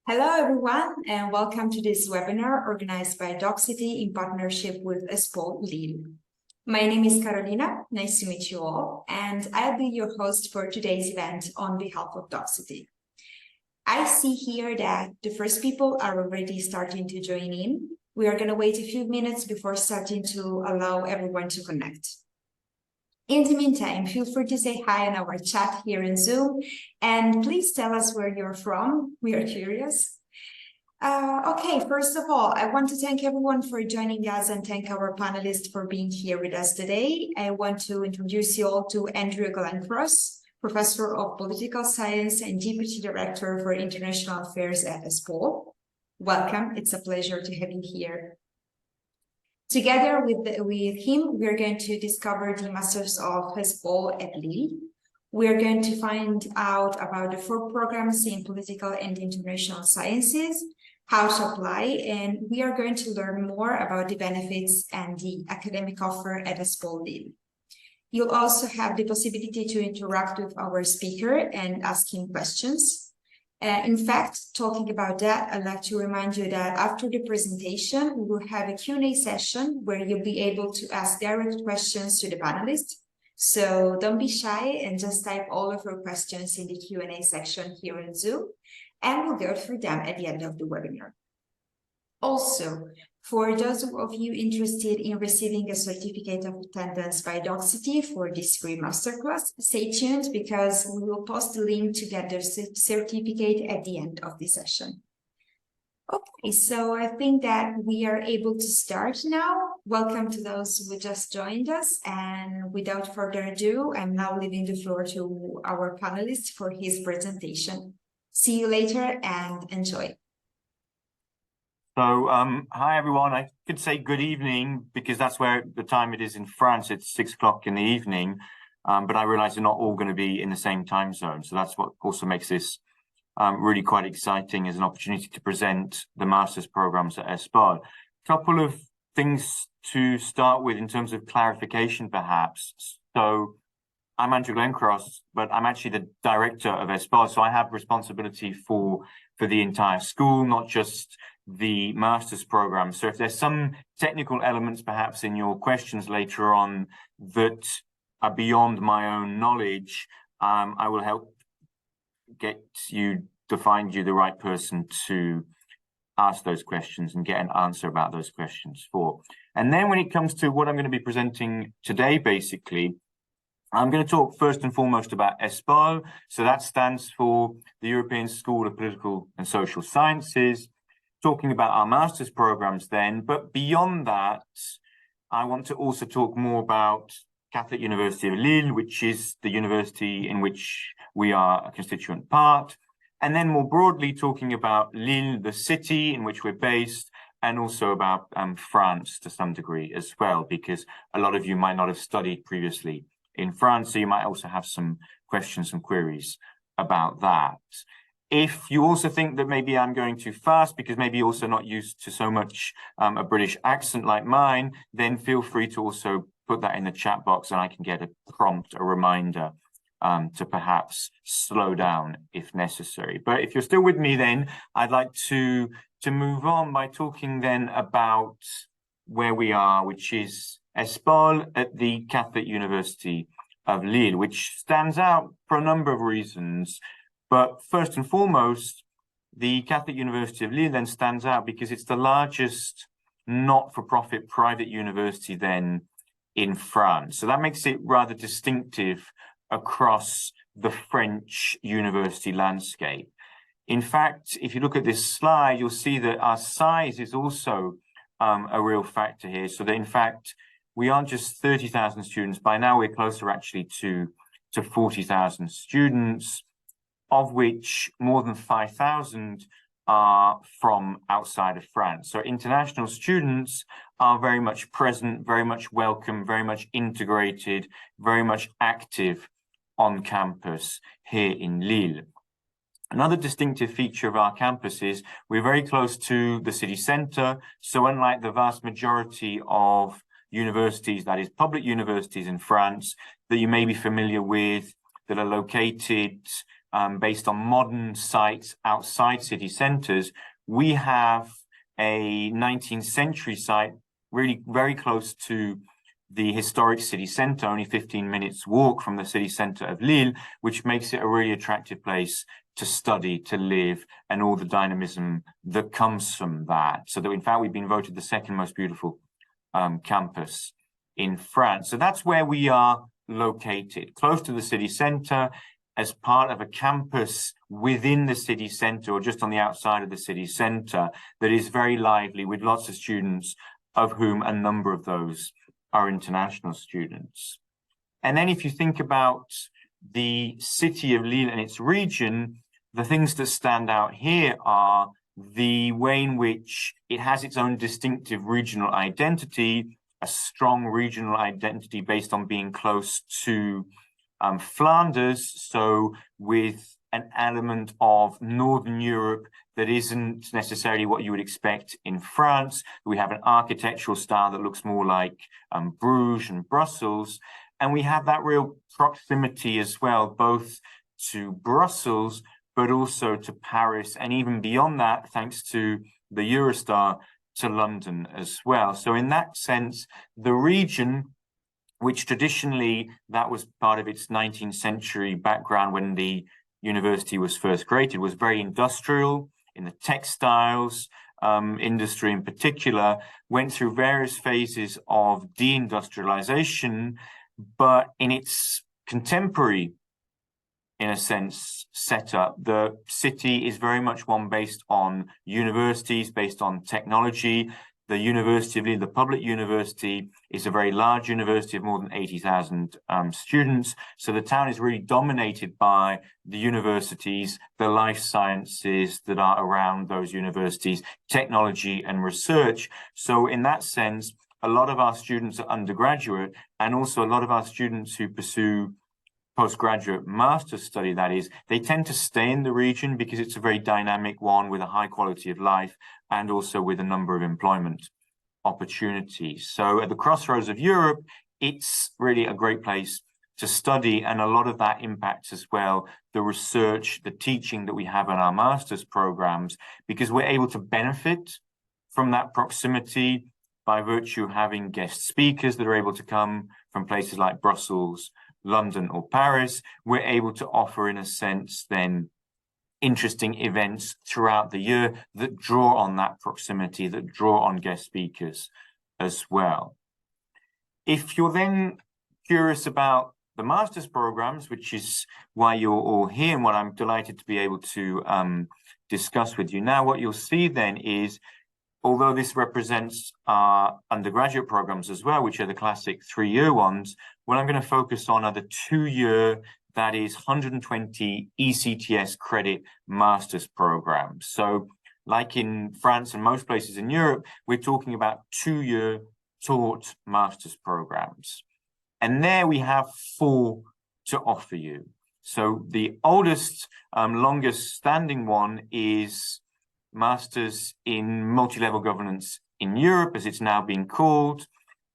Hello, everyone, and welcome to this webinar organized by Docsity in partnership with ESPOL Lille. My name is Carolina. Nice to meet you all, and I'll be your host for today's event on behalf of Docsity. I see here that the first people are already starting to join in. We are going to wait a few minutes before starting to allow everyone to connect. In the meantime, feel free to say hi in our chat here in Zoom, and please tell us where you're from. We are curious. Okay, first of all, I want to thank everyone for joining us and thank our panelists for being here with us today. I want to introduce you all to Andrew Glencross, Professor of Political Science and Deputy Director for International Affairs at ESPOL. Welcome, it's a pleasure to have you here. Together with him, we're going to discover the Masters of ESPOL at Lille. We're going to find out about the 4 programs in political and international sciences, how to apply, and we are going to learn more about the benefits and the academic offer at ESPOL Lille. You'll also have the possibility to interact with our speaker and ask him questions. In fact, talking about that, I'd like to remind you that after the presentation, we will have a Q&A session where you'll be able to ask direct questions to the panelists. So don't be shy and just type all of your questions in the Q&A section here in Zoom, and we'll go through them at the end of the webinar. Also, for those of you interested in receiving a certificate of attendance by Docsity for this free masterclass, stay tuned because we will post the link to get the certificate at the end of the session. Okay, so I think that we are able to start now. Welcome to those who just joined us. And without further ado, I'm now leaving the floor to our panelist for his presentation. See you later and enjoy. So, hi everyone. I could say good evening because that's where the time it is in France. It's 6 o'clock in the evening, but I realize they're not all going to be in the same time zone. So that's what also makes this really quite exciting as an opportunity to present the master's programs at ESPOL. A couple of things to start with in terms of clarification, perhaps. So I'm Andrew Glencross, but I'm actually the director of ESPOL. So I have responsibility for the entire school, not just the master's program. So if there's some technical elements perhaps in your questions later on that are beyond my own knowledge, I will help get you to find you the right person to ask those questions and get an answer about those questions for. And then when it comes to what I'm going to be presenting today, basically, I'm going to talk first and foremost about ESPOL. So that stands for the European School of Political and Social Sciences, talking about our master's programs then. But beyond that, I want to also talk more about Catholic University of Lille, which is the university in which we are a constituent part. And then more broadly, talking about Lille, the city in which we're based, and also about France to some degree as well, because a lot of you might not have studied previously in France, so you might also have some questions and queries about that. If you also think that maybe I'm going too fast because maybe you're also not used to so much a British accent like mine, then feel free to also put that in the chat box and I can get a prompt, a reminder to perhaps slow down if necessary. But if you're still with me, then I'd like to move on by talking then about where we are, which is ESPOL at the Catholic University of Lille, which stands out for a number of reasons. But first and foremost, the Catholic University of Lille then stands out because it's the largest not-for-profit private university then in France. So that makes it rather distinctive across the French university landscape. In fact, if you look at this slide, you'll see that our size is also a real factor here. So that in fact, we aren't just 30,000 students. By now, we're closer actually to 40,000 students, of which more than 5,000 are from outside of France. So international students are very much present, very much welcome, very much integrated, very much active on campus here in Lille. Another distinctive feature of our campus is we're very close to the city centre. So unlike the vast majority of universities, that is public universities in France, that you may be familiar with, that are located based on modern sites outside city centres. We have a 19th century site really very close to the historic city centre, only 15 minutes walk from the city centre of Lille, which makes it a really attractive place to study, to live, and all the dynamism that comes from that. So that, in fact, we've been voted the second most beautiful campus in France. So that's where we are located, close to the city centre, as part of a campus within the city centre, or just on the outside of the city centre, that is very lively, with lots of students, of whom a number of those are international students. And then if you think about the city of Lille and its region, the things that stand out here are the way in which it has its own distinctive regional identity, a strong regional identity based on being close to Flanders, so with an element of Northern Europe that isn't necessarily what you would expect in France. We have an architectural style that looks more like Bruges and Brussels, and we have that real proximity as well, both to Brussels, but also to Paris, and even beyond that, thanks to the Eurostar, to London as well. So in that sense, the region, which traditionally that was part of its 19th century background when the university was first created, was very industrial in the textiles industry in particular, went through various phases of deindustrialization, but in its contemporary, in a sense, setup, the city is very much one based on universities, based on technology. The University of Lille, the public university, is a very large university of more than 80,000 students. So the town is really dominated by the universities, the life sciences that are around those universities, technology and research. So in that sense, a lot of our students are undergraduate, and also a lot of our students who pursue postgraduate master's study, that is, they tend to stay in the region because it's a very dynamic one with a high quality of life and also with a number of employment opportunities. So at the crossroads of Europe, it's really a great place to study, and a lot of that impacts as well the research, the teaching that we have in our master's programs, because we're able to benefit from that proximity by virtue of having guest speakers that are able to come from places like Brussels, London or Paris. We're able to offer, in a sense, then interesting events throughout the year that draw on that proximity, that draw on guest speakers as well. If you're then curious about the master's programs, which is why you're all here and what I'm delighted to be able to discuss with you now, what you'll see then is, although this represents our undergraduate programs as well, which are the classic 3-year ones, what I'm going to focus on are the 2-year, that is 120 ECTS credit master's programs. So like in France and most places in Europe, we're talking about 2-year taught master's programs. And there we have 4 to offer you. So the oldest, longest standing one is Masters in Multi-Level Governance in Europe, as it's now been called.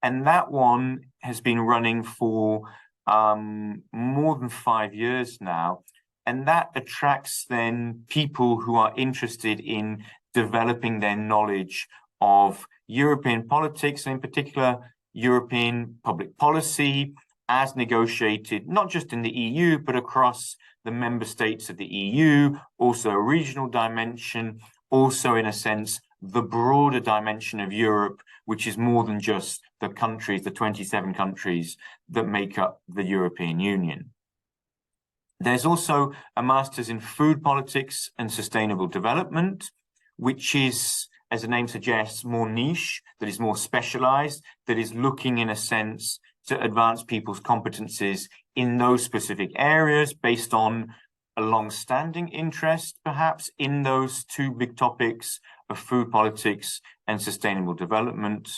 And that one has been running for more than 5 years now. And that attracts then people who are interested in developing their knowledge of European politics, and in particular, European public policy as negotiated, not just in the EU, but across the member states of the EU, also a regional dimension, also, in a sense, the broader dimension of Europe, which is more than just the countries, the 27 countries that make up the European Union. There's also a master's in food politics and sustainable development, which is, as the name suggests, more niche, that is more specialized, that is looking, in a sense, to advance people's competencies in those specific areas based on a long-standing interest, perhaps, in those 2 big topics of food politics and sustainable development.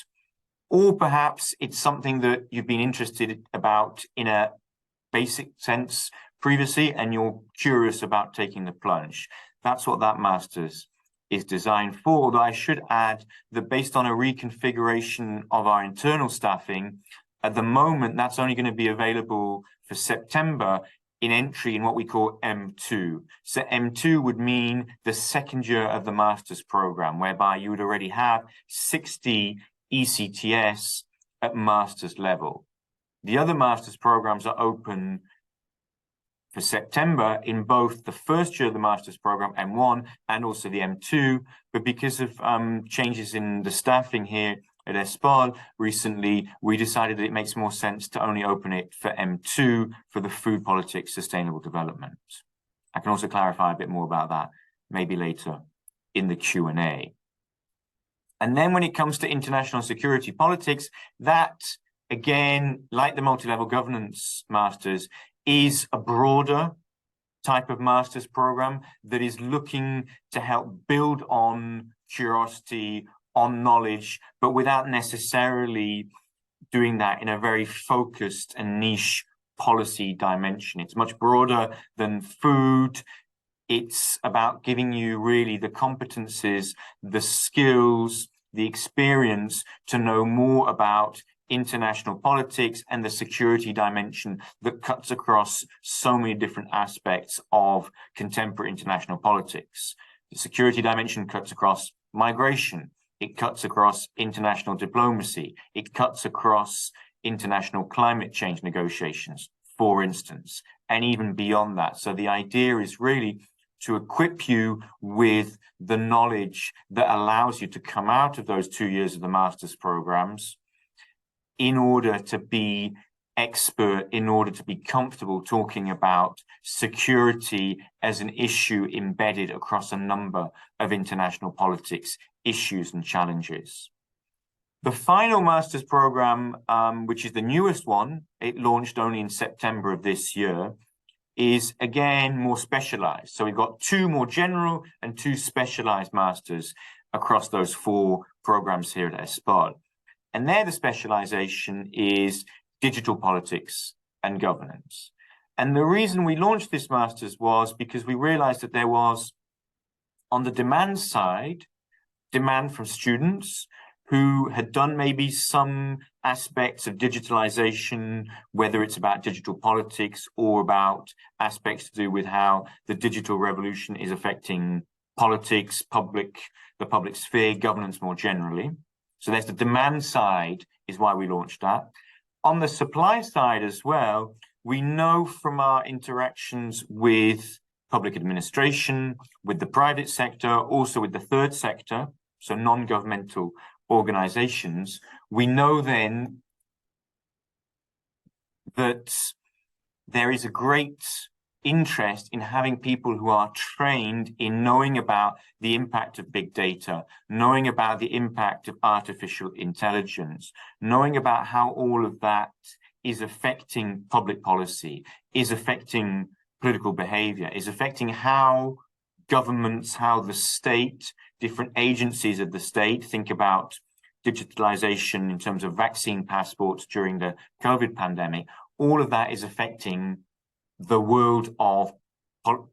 Or perhaps it's something that you've been interested about in a basic sense previously, and you're curious about taking the plunge. That's what that master's is designed for. Although I should add that based on a reconfiguration of our internal staffing, at the moment, that's only going to be available for September. in entry in what we call M2. So M2 would mean the second year of the master's program, whereby you would already have 60 ECTS at master's level. The other master's programs are open for September in both the first year of the master's program, M1, and also the M2. But because of changes in the staffing here at ESPOL recently, we decided that it makes more sense to only open it for M2 for the food politics sustainable development. I can also clarify a bit more about that maybe later in the Q&A. And then when it comes to international security politics, that again, like the multi-level governance masters, is a broader type of master's program that is looking to help build on curiosity, on knowledge, but without necessarily doing that in a very focused and niche policy dimension. It's much broader than food. It's about giving you really the competencies, the skills, the experience to know more about international politics and the security dimension that cuts across so many different aspects of contemporary international politics. The security dimension cuts across migration. It cuts across international diplomacy. It cuts across international climate change negotiations, for instance, and even beyond that. So the idea is really to equip you with the knowledge that allows you to come out of those 2 years of the master's programs in order to be expert, in order to be comfortable talking about security as an issue embedded across a number of international politics issues and challenges. The final master's program, which is the newest one, it launched only in September of this year, is again more specialized. So we've got 2 more general and 2 specialized masters across those 4 programs here at ESPOL. And there the specialization is digital politics and governance. And the reason we launched this master's was because we realized that there was, on the demand side, demand from students who had done maybe some aspects of digitalization, whether it's about digital politics or about aspects to do with how the digital revolution is affecting politics, the public sphere, governance more generally. So there's the demand side is why we launched that. On the supply side as well, we know from our interactions with public administration, with the private sector, also with the third sector, so non-governmental organizations, we know then that there is a great interest in having people who are trained in knowing about the impact of big data, knowing about the impact of artificial intelligence, knowing about how all of that is affecting public policy, is affecting political behavior, is affecting how governments, how the state, different agencies of the state think about digitalization in terms of vaccine passports during the COVID pandemic. All of that is affecting the world of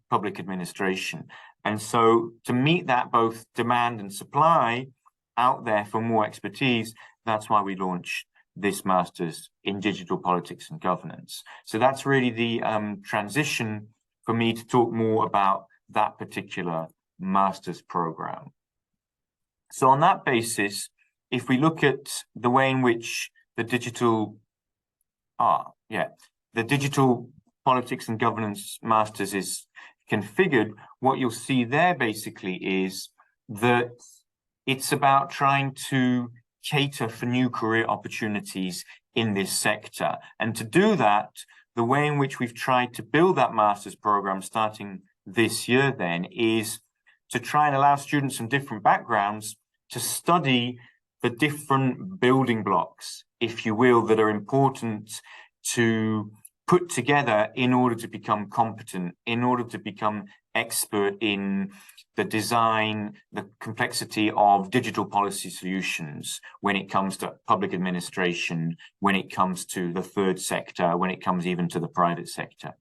public administration. And so to meet that both demand and supply out there for more expertise, that's why we launched this master's in digital politics and governance. So that's really the transition for me to talk more about that particular master's program. So on that basis, if we look at the way in which the digital politics and governance masters is configured, what you'll see there basically is that it's about trying to cater for new career opportunities in this sector. And to do that, the way in which we've tried to build that master's program starting this year then is to try and allow students from different backgrounds to study the different building blocks, if you will, that are important to put together in order to become competent, in order to become expert in the design, the complexity of digital policy solutions when it comes to public administration, when it comes to the third sector, when it comes even to the private sector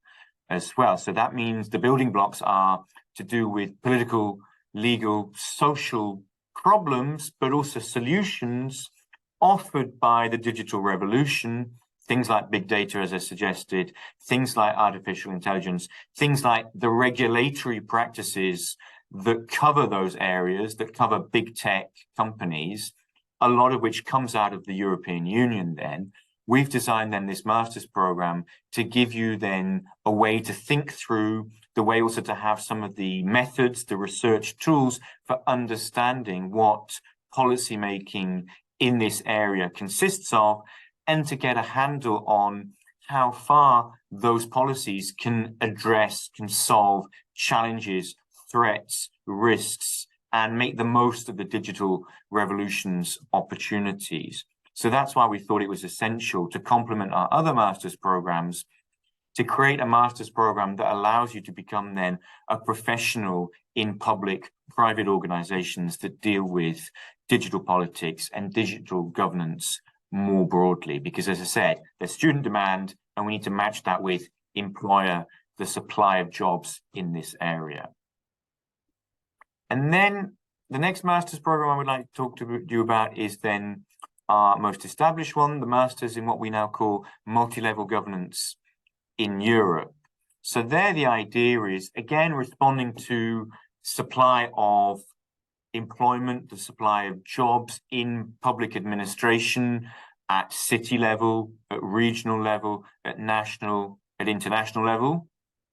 as well. So that means the building blocks are to do with political, legal, social problems, but also solutions offered by the digital revolution things like big data, as I suggested, things like artificial intelligence, things like the regulatory practices that cover those areas, that cover big tech companies, a lot of which comes out of the European Union then. We've designed then this master's program to give you then a way to think through, the way also to have some of the methods, the research tools for understanding what policymaking in this area consists of, and to get a handle on how far those policies can address, can solve challenges, threats, risks, and make the most of the digital revolution's opportunities. So that's why we thought it was essential to complement our other master's programs, to create a master's program that allows you to become then a professional in public-private organizations that deal with digital politics and digital governance more broadly. Because as I said, there's student demand, and we need to match that with employer, the supply of jobs in this area. And then the next master's program I would like to talk to you about is then our most established one, the master's in what we now call multi-level governance in Europe. So there the idea is, again, responding to supply of employment, the supply of jobs in public administration at city level, at regional level, at national, at international level,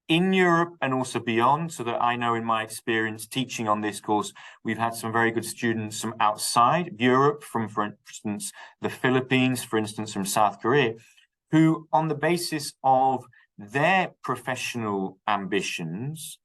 in Europe and also beyond. So that I know in my experience teaching on this course, we've had some very good students from outside Europe, from, for instance, the Philippines, for instance, from South Korea, who on the basis of their professional ambitions,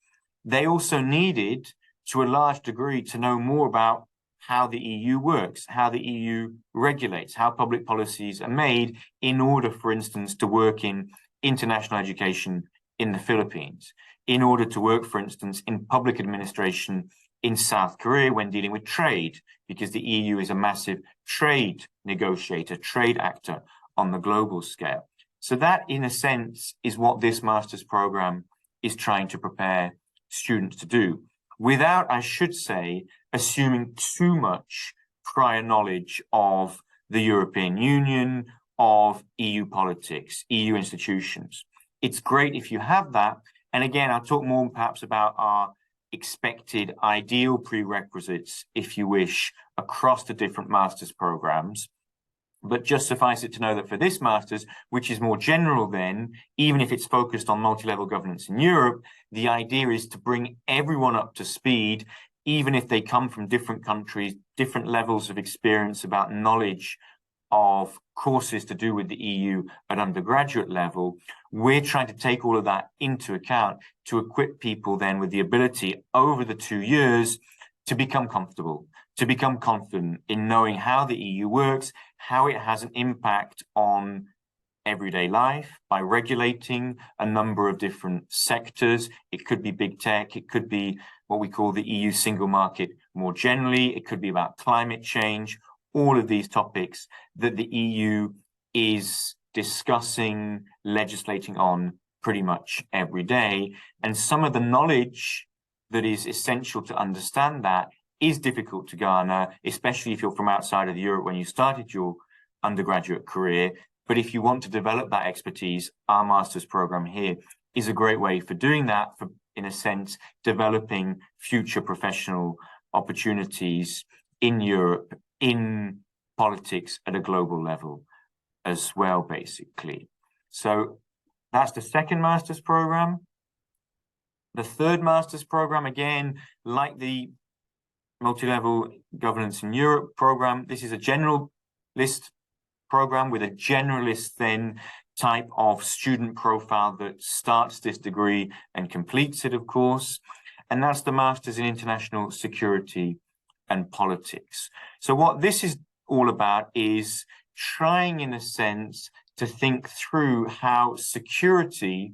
they also needed to a large degree to know more about how the EU works, how the EU regulates, how public policies are made in order, for instance, to work in international education in the Philippines, in order to work, for instance, in public administration in South Korea when dealing with trade, because the EU is a massive trade negotiator, trade actor on the global scale. So that, in a sense, is what this master's program is trying to prepare students to do, without, I should say, assuming too much prior knowledge of the European Union, of EU politics, EU institutions. It's great if you have that. And again, I'll talk more perhaps about our expected ideal prerequisites, if you wish, across the different master's programs. But just suffice it to know that for this master's, which is more general then, even if it's focused on multi-level governance in Europe, the idea is to bring everyone up to speed, even if they come from different countries, different levels of experience about knowledge of courses to do with the EU at undergraduate level. We're trying to take all of that into account to equip people then with the ability over the 2 years to become comfortable, to become confident in knowing how the EU works, how it has an impact on everyday life by regulating a number of different sectors. It could be big tech, it could be what we call the EU single market more generally, it could be about climate change, all of these topics that the EU is discussing, legislating on pretty much every day. And some of the knowledge that is essential to understand that is difficult to garner, especially if you're from outside of Europe when you started your undergraduate career. But if you want to develop that expertise, our master's program here is a great way for doing that, for, in a sense, developing future professional opportunities in Europe, in politics at a global level as well, basically. So that's the second master's program. The third master's program, again, like the multi-level governance in Europe program, this is a generalist program with a generalist then type of student profile that starts this degree and completes it, of course. And that's the Masters in International Security and Politics. So what this is all about is trying, in a sense, to think through how security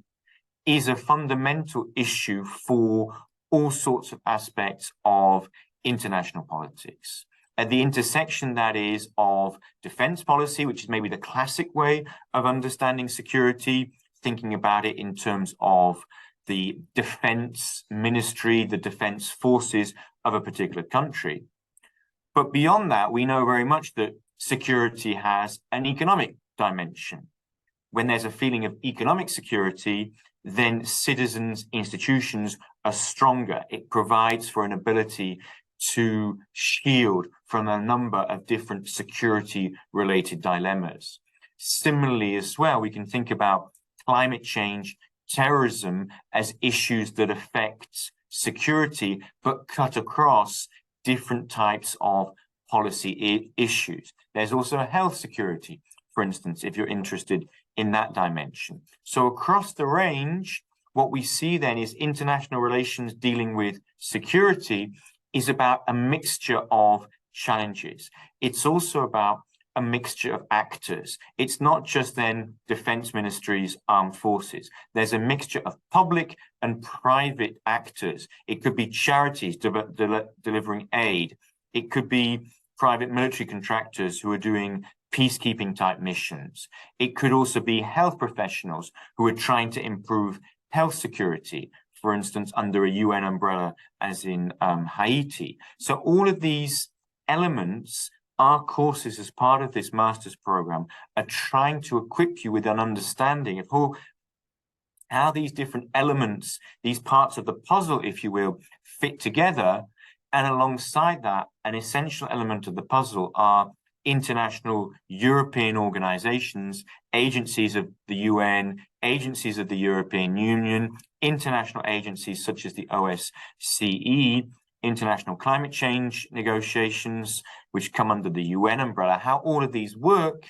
is a fundamental issue for all sorts of aspects of international politics. At the intersection, that is, of defense policy, which is maybe the classic way of understanding security, thinking about it in terms of the defense ministry, the defense forces of a particular country. But beyond that, we know very much that security has an economic dimension. when there's a feeling of economic security, then citizens, institutions are stronger. It provides for an ability to shield from a number of different security-related dilemmas. Similarly, as well, we can think about climate change, terrorism as issues that affect security, but cut across different types of policy issues. There's also health security, for instance, if you're interested in that dimension. So across the range, what we see then is international relations dealing with security is about a mixture of challenges. It's also about a mixture of actors. It's not just then defense ministries, armed forces. There's a mixture of public and private actors. It could be charities delivering aid. It could be private military contractors who are doing peacekeeping type missions. It could also be health professionals who are trying to improve health security, for instance, under a UN umbrella, as in Haiti. So all of these elements, our courses as part of this master's program, are trying to equip you with an understanding of how these different elements, these parts of the puzzle, if you will, fit together. And alongside that, an essential element of the puzzle are international European organizations, agencies of the UN, agencies of the European Union, international agencies such as the OSCE, international climate change negotiations, which come under the UN umbrella, how all of these work,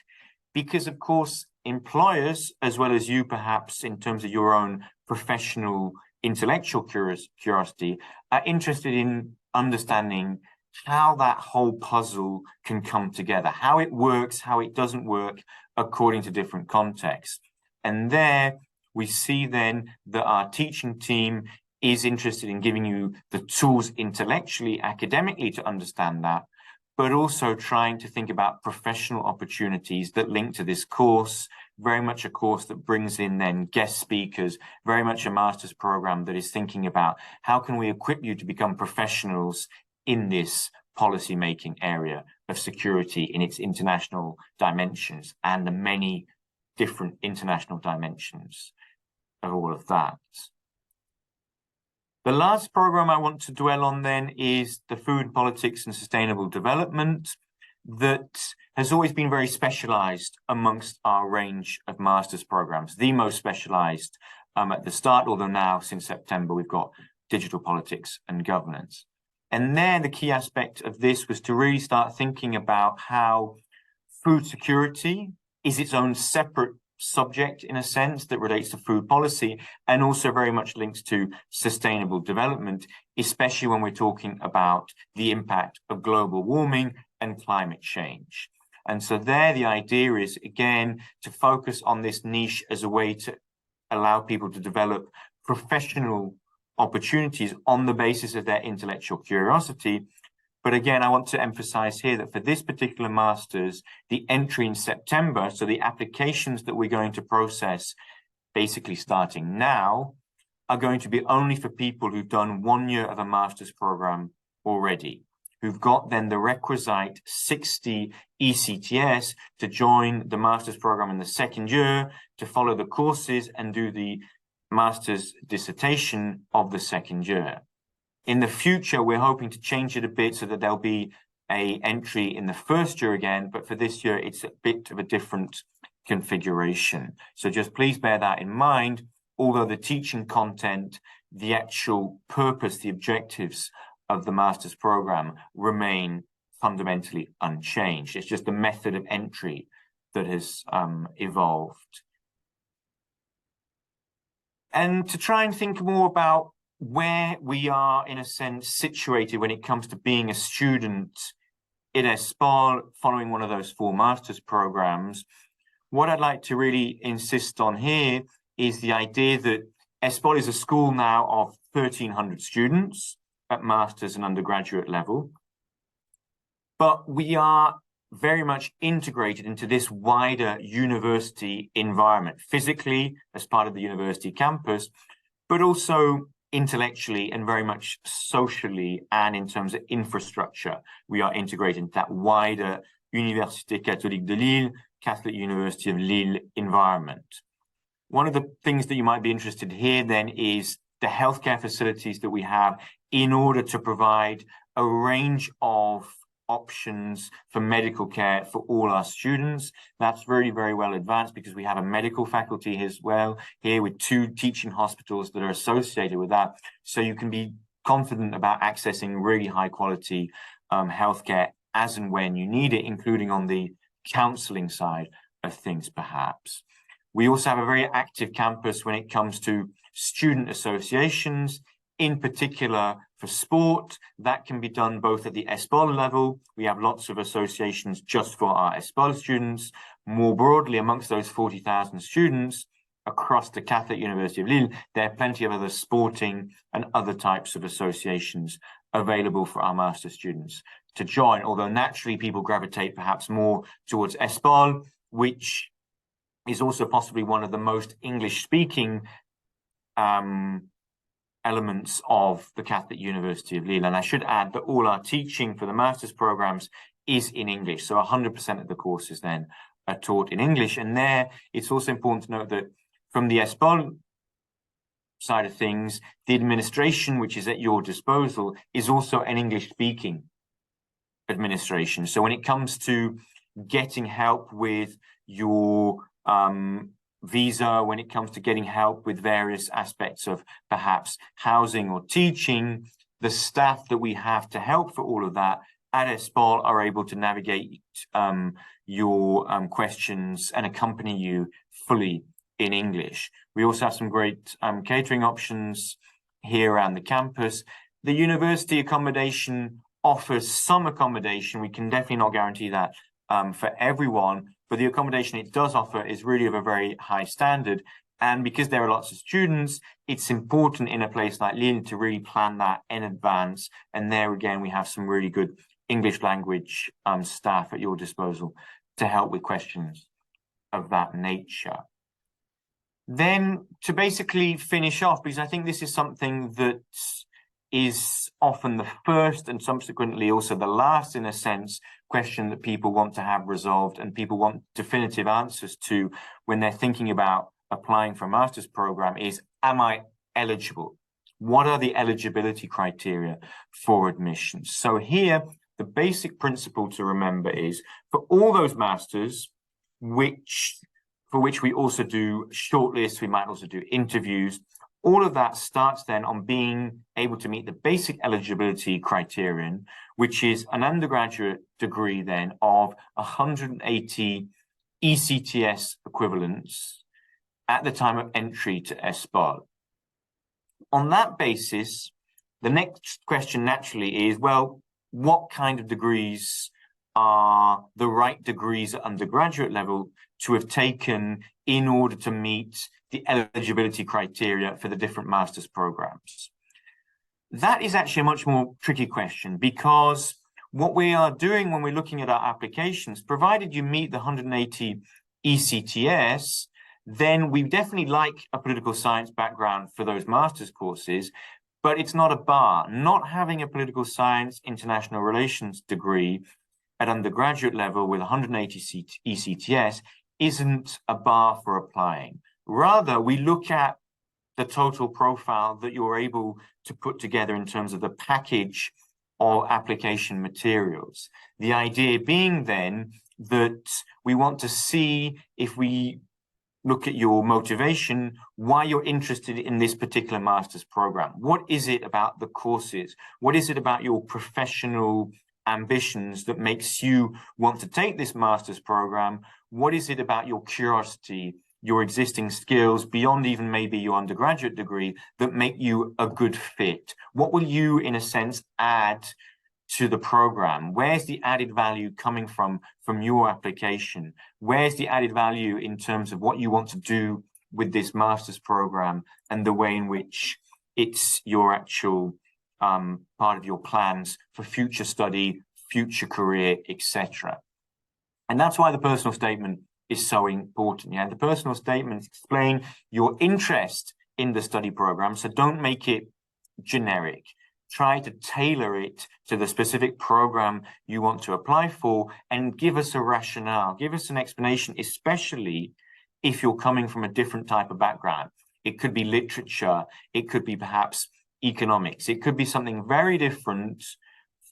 because of course, employers, as well as you perhaps in terms of your own professional intellectual curiosity, are interested in understanding how that whole puzzle can come together, how it works, how it doesn't work according to different contexts. And there we see then that our teaching team is interested in giving you the tools intellectually, academically to understand that, but also trying to think about professional opportunities that link to this course, very much a course that brings in then guest speakers, very much a master's program that is thinking about how can we equip you to become professionals in this policy-making area of security in its international dimensions and the many different international dimensions of all of that. The last program I want to dwell on then is the food politics and sustainable development that has always been very specialized amongst our range of master's programs, the most specialized at the start, although now since September, we've got digital politics and governance. And there, the key aspect of this was to really start thinking about how food security is its own separate subject, in a sense, that relates to food policy and also very much links to sustainable development, especially when we're talking about the impact of global warming and climate change. And so there, the idea is, again, to focus on this niche as a way to allow people to develop professional opportunities on the basis of their intellectual curiosity. But again, I want to emphasize here that for this particular master's, the entry in September, so the applications that we're going to process basically starting now, are going to be only for people who've done 1 year of a master's program already, who've got then the requisite 60 ECTS to join the master's program in the second year, to follow the courses and do the master's dissertation of the second year. In the future, we're hoping to change it a bit so that there'll be an entry in the first year again, but for this year, it's a bit of a different configuration. So just please bear that in mind, although the teaching content, the actual purpose, the objectives of the master's program remain fundamentally unchanged. It's just the method of entry that has evolved. And to try and think more about where we are, in a sense, situated when it comes to being a student in ESPOL, following one of those 4 master's programs, what I'd like to really insist on here is the idea that ESPOL is a school now of 1,300 students at master's and undergraduate level, but we are very much integrated into this wider university environment, physically as part of the university campus, but also intellectually and very much socially and in terms of infrastructure. We are integrated into that wider Université Catholique de Lille, Catholic University of Lille environment. One of the things that you might be interested in here then is the healthcare facilities that we have in order to provide a range of options for medical care for all our students. That's very, very well advanced because we have a medical faculty as well here with 2 teaching hospitals that are associated with that. So you can be confident about accessing really high quality healthcare as and when you need it, including on the counseling side of things, perhaps. We also have a very active campus when it comes to student associations, in particular for sport. That can be done both at the ESPOL level. We have lots of associations just for our ESPOL students. More broadly, amongst those 40,000 students across the Catholic University of Lille, there are plenty of other sporting and other types of associations available for our master students to join, although naturally people gravitate perhaps more towards ESPOL, which is also possibly one of the most English-speaking elements of the Catholic University of Lille. And I should add that all our teaching for the master's programs is in English. So 100% of the courses then are taught in English. And there, it's also important to note that from the ESPOL side of things, the administration, which is at your disposal, is also an English-speaking administration. So when it comes to getting help with your visa, when it comes to getting help with various aspects of perhaps housing or teaching, the staff that we have to help for all of that at ESPOL are able to navigate your questions and accompany you fully in English. We also have some great catering options here around the campus. The university accommodation offers some accommodation. We can definitely not guarantee that for everyone, but the accommodation it does offer is really of a very high standard. And because there are lots of students, it's important in a place like Lille to really plan that in advance. And there again, we have some really good English language staff at your disposal to help with questions of that nature. Then to basically finish off, because I think this is something that is often the first and subsequently also the last, in a sense, question that people want to have resolved and people want definitive answers to when they're thinking about applying for a master's program is, am I eligible? What are the eligibility criteria for admission? So here, the basic principle to remember is for all those masters, for which we also do shortlists, we might also do interviews. All of that starts then on being able to meet the basic eligibility criterion, which is an undergraduate degree then of 180 ECTS equivalents at the time of entry to ESPOL. On that basis, the next question naturally is, well, what kind of degrees are the right degrees at undergraduate level to have taken in order to meet the eligibility criteria for the different master's programs? That is actually a much more tricky question, because what we are doing when we're looking at our applications, provided you meet the 180 ECTS, then we definitely like a political science background for those master's courses, but it's not a bar. Not having a political science international relations degree at undergraduate level with 180 ECTS isn't a bar for applying. Rather, we look at the total profile that you're able to put together in terms of the package of application materials. The idea being then that we want to see, if we look at your motivation, why you're interested in this particular master's program. What is it about the courses? What is it about your professional ambitions that makes you want to take this master's program? What is it about your curiosity, your existing skills beyond even maybe your undergraduate degree that make you a good fit? What will you, in a sense, add to the program? Where's the added value coming from your application? Where's the added value in terms of what you want to do with this master's program and the way in which it's your actual part of your plans for future study, future career, etc. And that's why the personal statement is so important. Yeah, the personal statement explain your interest in the study program. So don't make it generic. try to tailor it to the specific program you want to apply for, and give us a rationale, give us an explanation, especially if you're coming from a different type of background. It could be literature, it could be perhaps economics, it could be something very different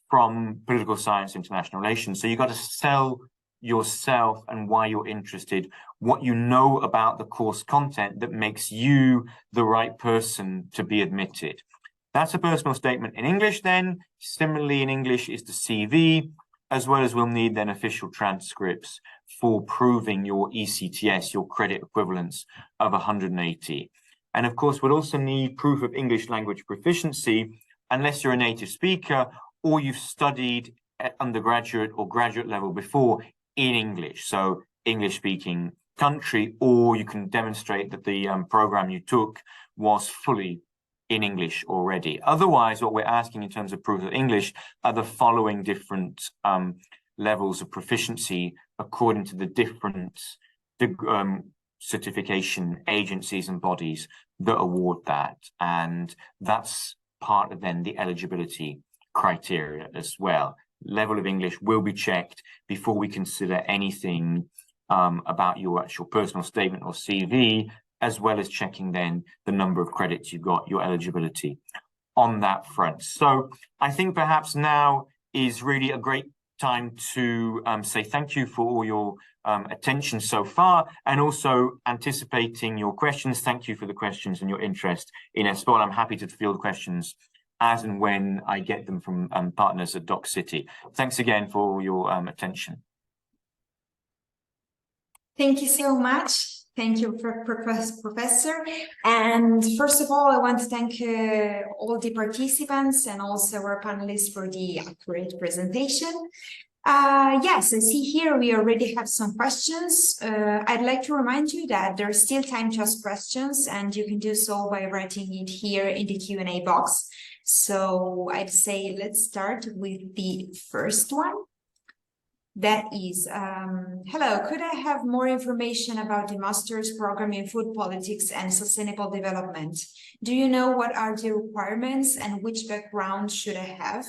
from political science, international relations. So you've got to sell yourself and why you're interested, what you know about the course content that makes you the right person to be admitted. That's a personal statement in English then. Similarly, in English is the CV, as well as we'll need then official transcripts for proving your ECTS, your credit equivalence of 180. And of course, we'll also need proof of English language proficiency, unless you're a native speaker or you've studied at undergraduate or graduate level before in English. So English speaking country, or you can demonstrate that the program you took was fully in English already. Otherwise, what we're asking in terms of proof of English are the following different levels of proficiency according to the different certification agencies and bodies that award that. And that's part of then the eligibility criteria as well. Level of English will be checked before we consider anything about your actual personal statement or CV, as well as checking then the number of credits you've got, your eligibility on that front. So I think perhaps now is really a great time to say thank you for all your attention so far, and also anticipating your questions. Thank you for the questions and your interest in ESPOL. I'm happy to field questions as and when I get them from partners at Docsity. Thanks again for all your attention. Thank you so much. Thank you, Professor. And first of all, I want to thank all the participants and also our panelists for the accurate presentation. Yes, I see here we already have some questions. I'd like to remind you that there's still time to ask questions, and you can do so by writing it here in the Q&A box. So I'd say let's start with the first one. That is, hello, could I have more information about the master's program in food politics and sustainable development? Do you know what are the requirements and which background should I have?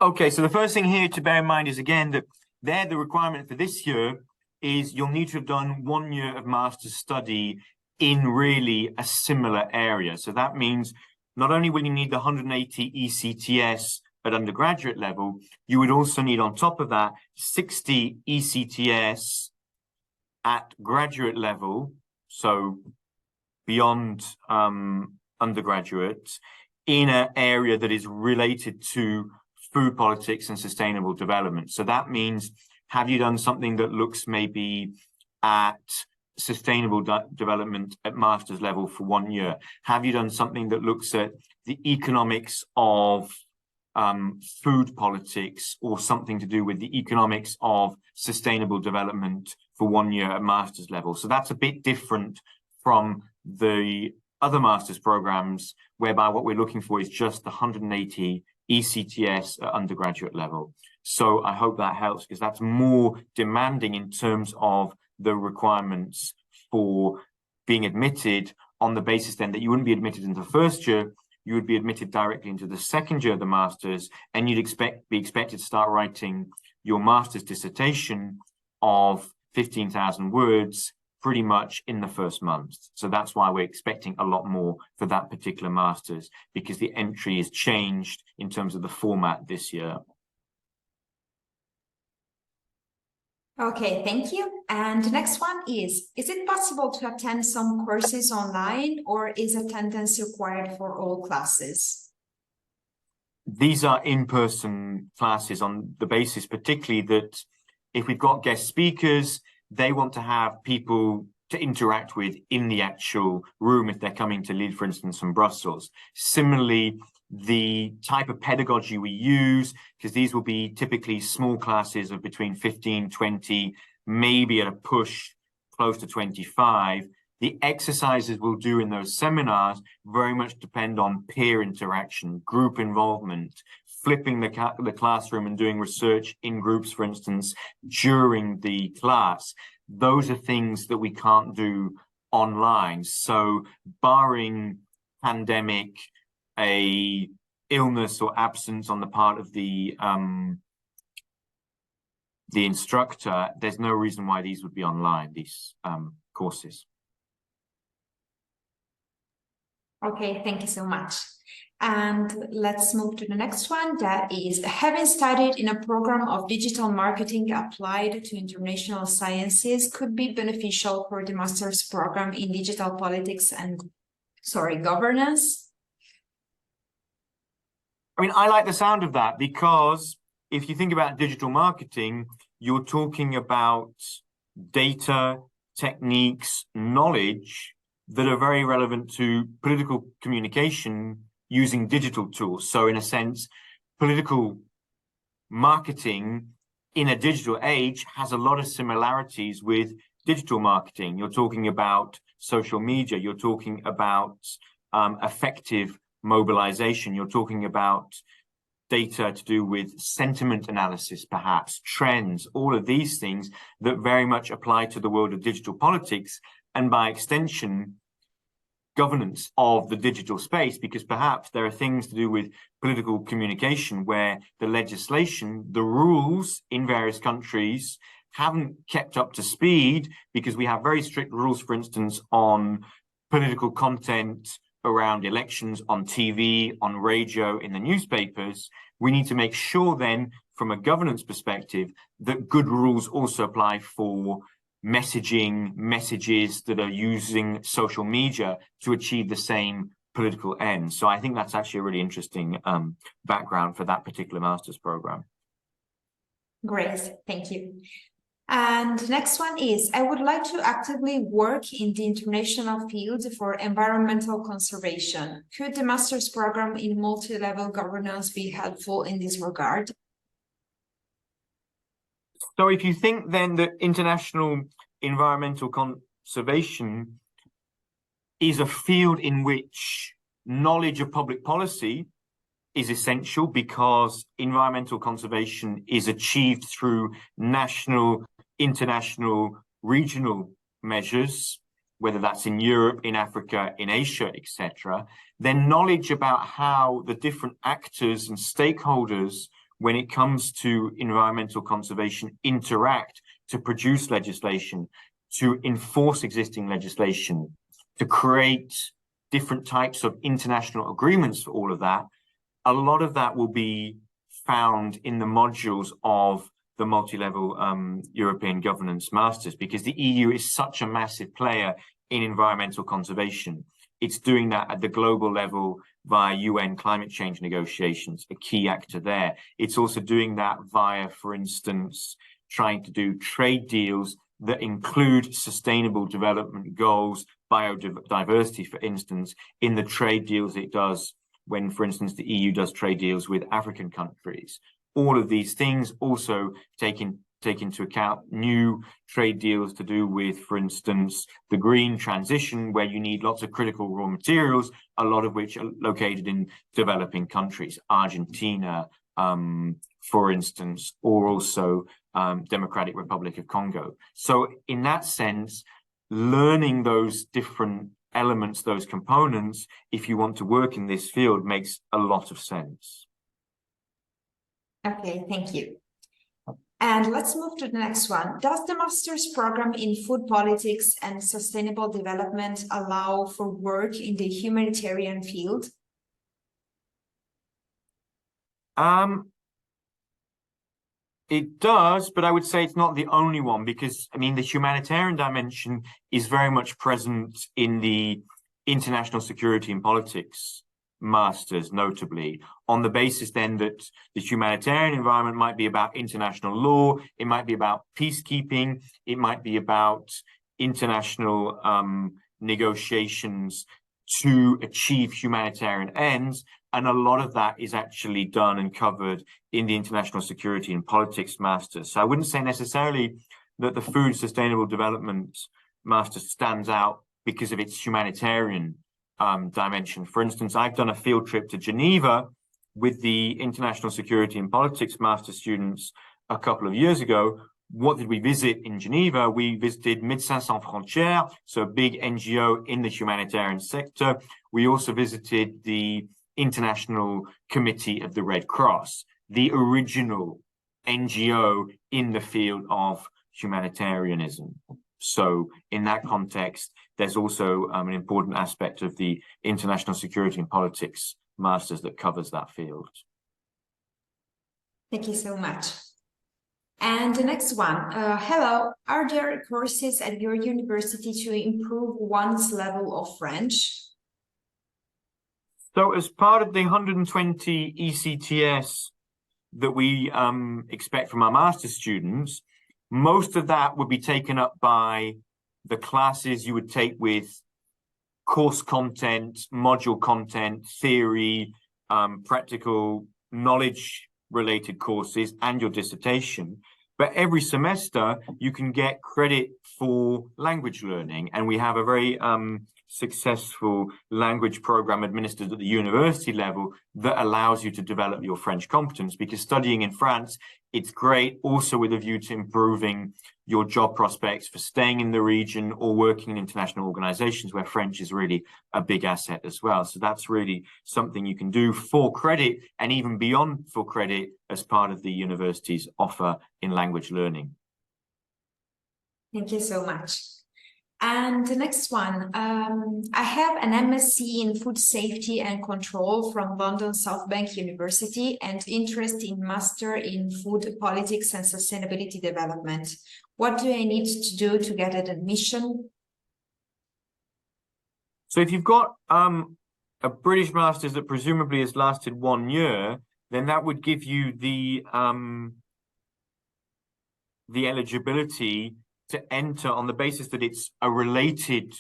Okay, so the first thing here to bear in mind is, again, that the requirement for this year is you'll need to have done 1 year of master's study in really a similar area. So that means not only will you need the 180 ECTS at undergraduate level, you would also need on top of that 60 ECTS at graduate level, so beyond undergraduate, in an area that is related to food politics and sustainable development. So that means, have you done something that looks maybe at sustainable development at master's level for 1 year? Have you done something that looks at the economics of food politics, or something to do with the economics of sustainable development for 1 year at master's level? So that's a bit different from the other master's programs, whereby what we're looking for is just the 180 ECTS at undergraduate level. So I hope that helps, because that's more demanding in terms of the requirements for being admitted, on the basis then that you wouldn't be admitted into the first year, you would be admitted directly into the second year of the master's, and you'd be expected to start writing your master's dissertation of 15,000 words pretty much in the first month. So that's why we're expecting a lot more for that particular master's, because the entry is changed in terms of the format this year. Okay, thank you. And the next one is it possible to attend some courses online, or is attendance required for all classes? These are in-person classes, on the basis particularly that if we've got guest speakers, they want to have people to interact with in the actual room if they're coming to Lille, for instance, from Brussels. Similarly, the type of pedagogy we use, because these will be typically small classes of between 15, 20, maybe at a push close to 25. The exercises we'll do in those seminars very much depend on peer interaction, group involvement, flipping the classroom and doing research in groups, for instance, during the class. Those are things that we can't do online. So barring pandemic a illness or absence on the part of the instructor, there's no reason why these would be online, these courses. Okay, thank you so much. And let's move to the next one. That is, having studied in a program of digital marketing applied to international sciences could be beneficial for the master's program in digital politics and, governance. I mean, I like the sound of that because if you think about digital marketing, you're talking about data, techniques, knowledge that are very relevant to political communication using digital tools. So in a sense, political marketing in a digital age has a lot of similarities with digital marketing. You're talking about social media, you're talking about effective mobilization, you're talking about data to do with sentiment analysis, perhaps trends, all of these things that very much apply to the world of digital politics and by extension governance of the digital space, because perhaps there are things to do with political communication where the legislation, the rules in various countries haven't kept up to speed because we have very strict rules, for instance, on political content around elections on TV, on radio, in the newspapers. We need to make sure then, from a governance perspective, that good rules also apply for messages that are using social media to achieve the same political ends. So I think that's actually a really interesting background for that particular master's program. Great, thank you. And next one is, I would like to actively work in the international field for environmental conservation. Could the master's program in multi-level governance be helpful in this regard? So if you think then that international environmental conservation is a field in which knowledge of public policy is essential because environmental conservation is achieved through national, international, regional measures, whether that's in Europe, in Africa, in Asia, etc., then knowledge about how the different actors and stakeholders when it comes to environmental conservation interact to produce legislation, to enforce existing legislation, to create different types of international agreements for all of that. A lot of that will be found in the modules of the multi-level European governance masters, because the EU is such a massive player in environmental conservation. It's doing that at the global level via UN climate change negotiations, a key actor there. It's also doing that via, for instance, trying to do trade deals that include sustainable development goals, biodiversity, for instance, in the trade deals it does when, for instance, the EU does trade deals with African countries. All of these things also take into account new trade deals to do with, for instance, the green transition, where you need lots of critical raw materials, a lot of which are located in developing countries, Argentina, for instance, or also Democratic Republic of Congo. So in that sense, learning those different elements, those components, if you want to work in this field, makes a lot of sense. Okay, thank you. And let's move to the next one. Does the master's program in food politics and sustainable development allow for work in the humanitarian field? It does, but I would say it's not the only one, because, I mean, the humanitarian dimension is very much present in the international security and politics masters, notably, on the basis then that the humanitarian environment might be about international law, it might be about peacekeeping, it might be about international negotiations to achieve humanitarian ends. And a lot of that is actually done and covered in the international security and politics masters. So I wouldn't say necessarily that the food sustainable development master stands out because of its humanitarian dimension. For instance, I've done a field trip to Geneva with the international security and politics master students a couple of years ago. What did we visit in Geneva? We visited Médecins Sans Frontières, so a big NGO in the humanitarian sector. We also visited the International Committee of the Red Cross, the original NGO in the field of humanitarianism. So in that context, there's also an important aspect of the international security and politics masters that covers that field. Thank you so much. And the next one, hello, are there courses at your university to improve one's level of French? So as part of the 120 ECTS that we expect from our master's students, most of that would be taken up by the classes you would take with course content, module content, theory, practical knowledge related courses, and your dissertation. But every semester you can get credit for language learning, and we have a very successful language program administered at the university level that allows you to develop your French competence, because studying in France, it's great also with a view to improving your job prospects for staying in the region or working in international organizations where French is really a big asset as well. So that's really something you can do for credit and even beyond for credit as part of the university's offer in language learning. Thank you so much. And the next one, I have an MSc in Food Safety and Control from London South Bank University and interest in Master in Food Politics and Sustainability Development. What do I need to do to get an admission? So if you've got a British Master's that presumably has lasted 1 year, then that would give you the eligibility to enter on the basis that it's a related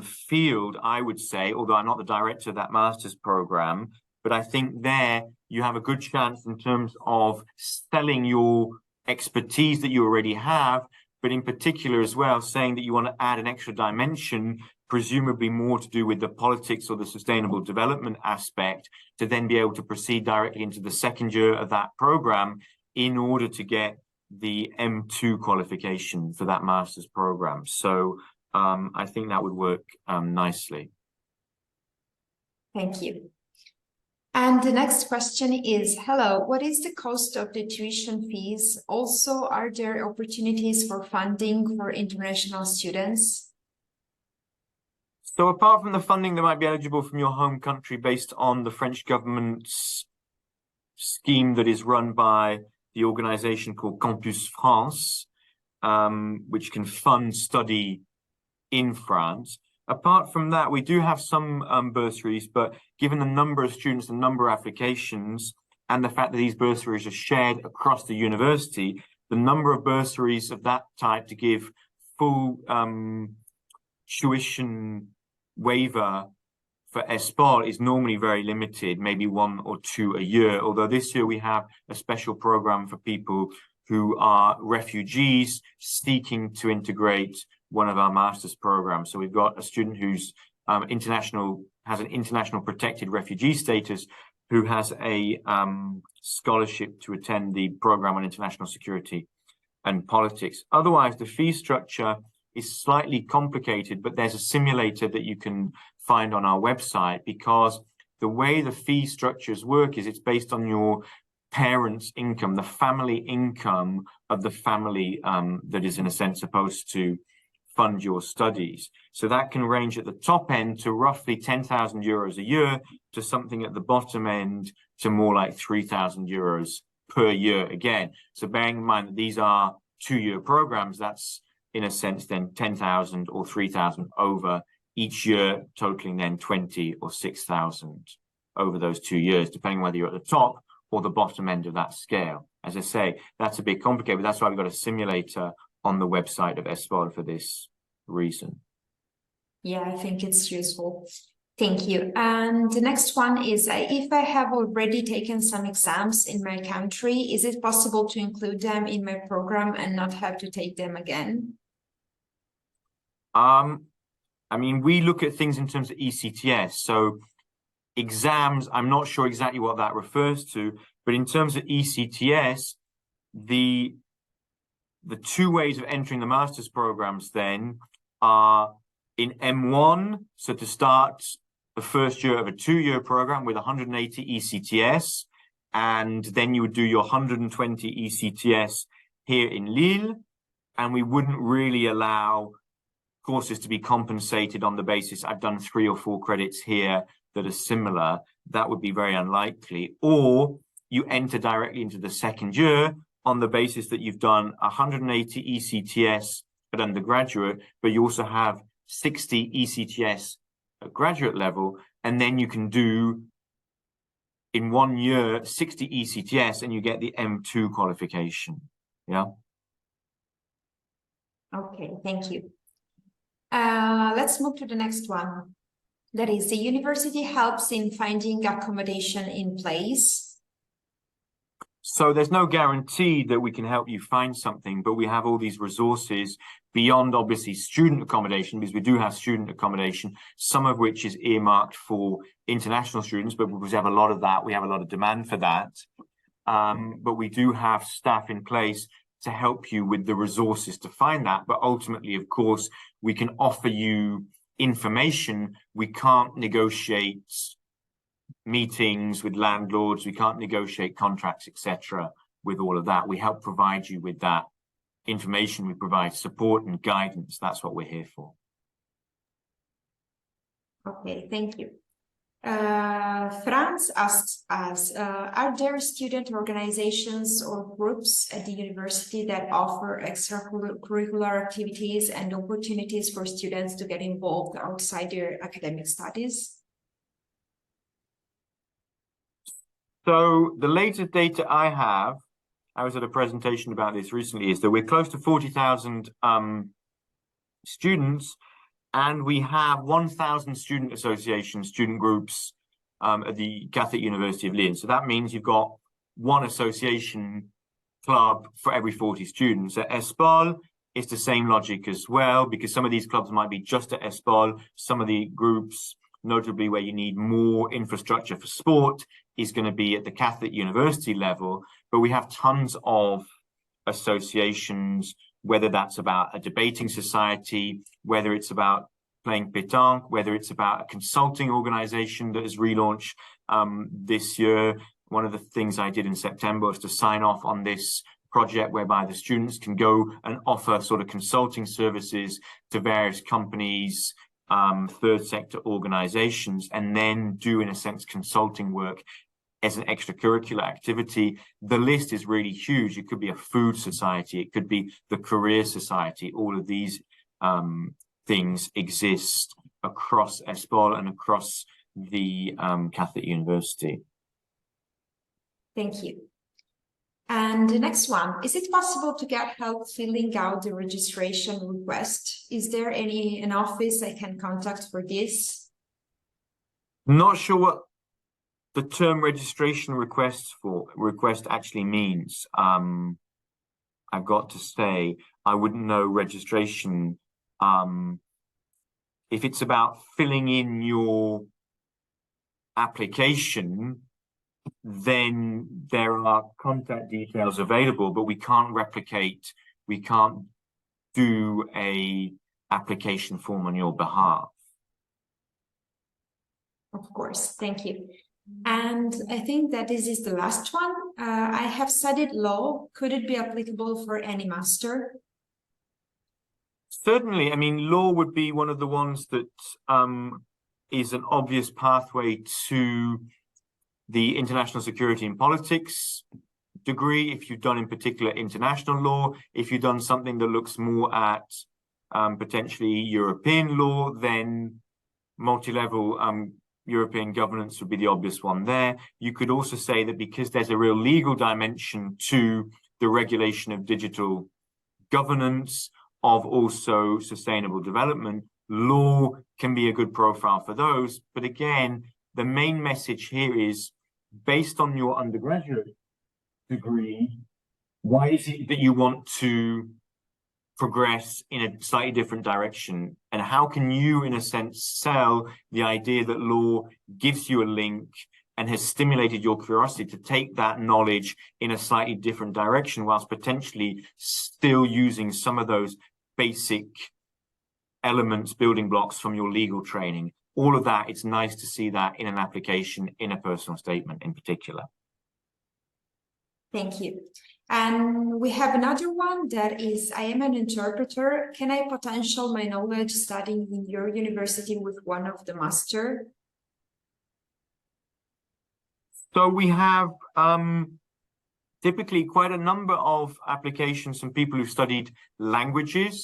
field, I would say, although I'm not the director of that master's program. But I think there you have a good chance in terms of selling your expertise that you already have, but in particular as well, saying that you want to add an extra dimension, presumably more to do with the politics or the sustainable development aspect, to then be able to proceed directly into the second year of that program in order to get the M2 qualification for that master's program. So I think that would work nicely. Thank you. And the next question is, hello, what is the cost of the tuition fees? Also, are there opportunities for funding for international students? So apart from the funding that might be eligible from your home country based on the French government's scheme that is run by the organization called Campus France, which can fund study in France. Apart from that, we do have some bursaries, but given the number of students, the number of applications, and the fact that these bursaries are shared across the university, the number of bursaries of that type to give full tuition waiver for ESPOL is normally very limited, maybe 1 or 2 a year. Although this year we have a special program for people who are refugees seeking to integrate one of our master's programs. So we've got a student who's has an international protected refugee status, who has a scholarship to attend the program on international security and politics. Otherwise, the fee structure is slightly complicated, but there's a simulator that you can find on our website, because the way the fee structures work is it's based on your parents' income, the family income of the family that is in a sense supposed to fund your studies. So that can range at the top end to roughly 10,000 euros a year to something at the bottom end to more like 3,000 euros per year again. So bearing in mind that these are 2-year programs, that's in a sense then 10,000 or 3,000 over each year, totaling then 20 or 6,000 over those 2 years, depending whether you're at the top or the bottom end of that scale. As I say, that's a bit complicated, but that's why we've got a simulator on the website of ESPOL for this reason. Yeah, I think it's useful. Thank you. And the next one is, if I have already taken some exams in my country, is it possible to include them in my program and not have to take them again? I mean, we look at things in terms of ECTS. So exams, I'm not sure exactly what that refers to, but in terms of ECTS, the 2 ways of entering the master's programs then are in M1, so to start the first year of a 2-year program with 180 ECTS, and then you would do your 120 ECTS here in Lille, and we wouldn't really allow courses to be compensated on the basis I've done 3 or 4 credits here that are similar. That would be very unlikely. Or you enter directly into the second year on the basis that you've done 180 ECTS at undergraduate, but you also have 60 ECTS at graduate level, and then you can do in 1 year 60 ECTS and you get the M2 qualification. Yeah. Okay, thank you. Let's move to the next one. That is, the university helps in finding accommodation in place. So there's no guarantee that we can help you find something, but we have all these resources beyond obviously student accommodation, because we do have student accommodation, some of which is earmarked for international students, but because we have a lot of that, we have a lot of demand for that. But we do have staff in place to help you with the resources to find that. But ultimately, of course, we can offer you information. We can't negotiate meetings with landlords. We can't negotiate contracts, etc. with all of that. We help provide you with that information. We provide support and guidance. That's what we're here for. Okay, thank you. Franz asks us, are there student organizations or groups at the university that offer extracurricular activities and opportunities for students to get involved outside their academic studies? So the latest data I have, I was at a presentation about this recently, is that we're close to 40,000 students, and we have 1,000 student associations, student groups at the Catholic University of Lille. So that means you've got one association club for every 40 students. At ESPOL, it's the same logic as well, because some of these clubs might be just at ESPOL. Some of the groups, notably where you need more infrastructure for sport, is going to be at the Catholic University level. But we have tons of associations, whether that's about a debating society, whether it's about playing pétanque, whether it's about a consulting organization that has relaunched this year. One of the things I did in September was to sign off on this project whereby the students can go and offer sort of consulting services to various companies, third sector organizations, and then do, in a sense, consulting work as an extracurricular activity. The list is really huge. It could be a food society, it could be the career society. All of these things exist across ESPOL and across the Catholic University. Thank you. And the next one, is it possible to get help filling out the registration request? Is there an office I can contact for this? Not sure what the term registration request actually means. I've got to say, I wouldn't know registration. If it's about filling in your application, then there are contact details available, but we can't do a application form on your behalf. Of course, thank you. And I think that this is the last one. I have studied law. Could it be applicable for any master? Certainly. I mean, law would be one of the ones that is an obvious pathway to the international security and politics degree, if you've done in particular international law. If you've done something that looks more at potentially European law, then multi-level European governance would be the obvious one there. You could also say that because there's a real legal dimension to the regulation of digital governance, of also sustainable development, law can be a good profile for those. But again, the main message here is, based on your undergraduate degree, why is it that you want to progress in a slightly different direction? And how can you, in a sense, sell the idea that law gives you a link and has stimulated your curiosity to take that knowledge in a slightly different direction, whilst potentially still using some of those basic elements, building blocks from your legal training? all of that, it's nice to see that in an application, in a personal statement in particular. Thank you. And we have another one that is, I am an interpreter. Can I potential my knowledge studying in your university with one of the master? So we have typically quite a number of applications from people who've studied languages,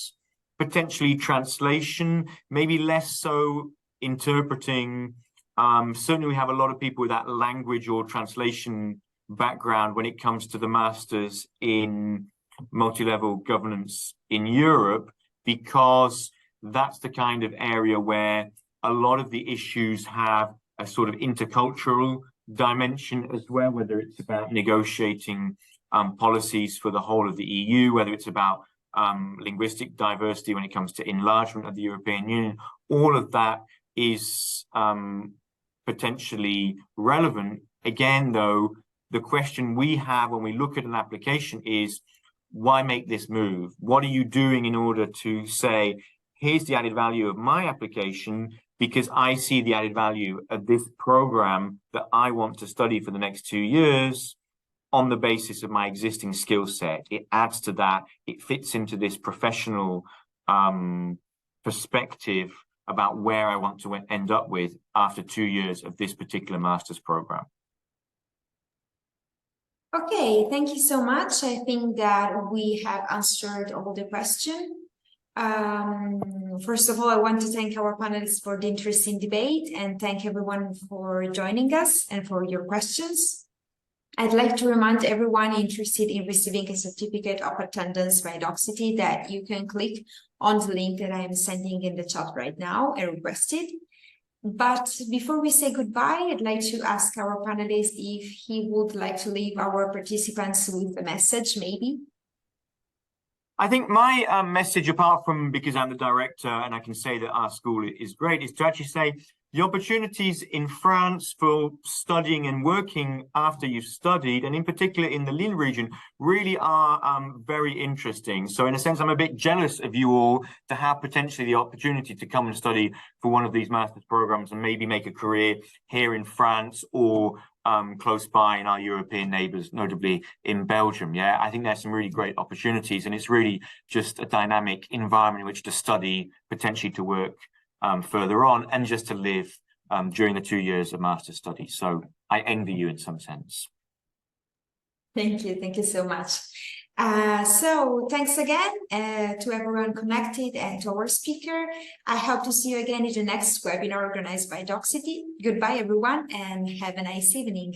potentially translation, maybe less so interpreting. Certainly we have a lot of people with that language or translation background when it comes to the masters in multi-level governance in Europe, because that's the kind of area where a lot of the issues have a sort of intercultural dimension as well, whether it's about negotiating policies for the whole of the EU, whether it's about linguistic diversity when it comes to enlargement of the European Union. All of that is potentially relevant. Again, though, the question we have when we look at an application is, why make this move? What are you doing in order to say, here's the added value of my application, because I see the added value of this program that I want to study for the next 2 years on the basis of my existing skill set. It adds to that. It fits into this professional perspective about where I want to end up with after 2 years of this particular master's program. Okay, thank you so much. I think that we have answered all the questions. First of all, I want to thank our panelists for the interesting debate and thank everyone for joining us and for your questions. I'd like to remind everyone interested in receiving a certificate of attendance by Docsity that you can click on the link that I am sending in the chat right now and request it. But before we say goodbye, I'd like to ask our panelist if he would like to leave our participants with a message, maybe. I think my message, apart from because I'm the director and I can say that our school is great, is to actually say the opportunities in France for studying and working after you've studied, and in particular in the Lille region, really are very interesting. So in a sense, I'm a bit jealous of you all to have potentially the opportunity to come and study for one of these master's programs and maybe make a career here in France or close by in our European neighbors, notably in Belgium. Yeah, I think there's some really great opportunities, and it's really just a dynamic environment in which to study, potentially to work further on, and just to live during the 2 years of master's studies. So I envy you in some sense. Thank you so much. So thanks again to everyone connected and to our speaker. I hope to see you again in the next webinar organized by Docsity. Goodbye, everyone, and have a nice evening.